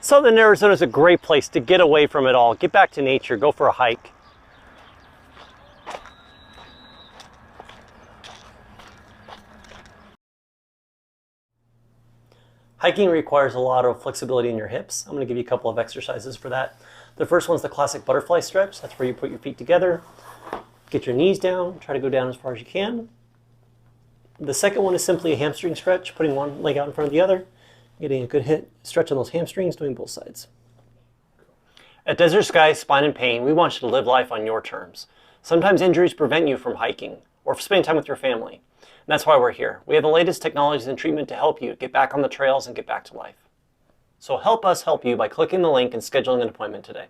Southern Arizona is a great place to get away from it all, get back to nature, go for a hike. Hiking requires a lot of flexibility in your hips. I'm going to give you a couple of exercises for that. The first one's the classic butterfly stretch. That's where you put your feet together, get your knees down, try to go down as far as you can. The second one is simply a hamstring stretch, putting one leg out in front of the other, getting a good stretch on those hamstrings, doing both sides. At Desert Sky Spine and Pain, we want you to live life on your terms. Sometimes injuries prevent you from hiking or from spending time with your family. And that's why we're here. We have the latest technologies and treatment to help you get back on the trails and get back to life. So help us help you by clicking the link and scheduling an appointment today.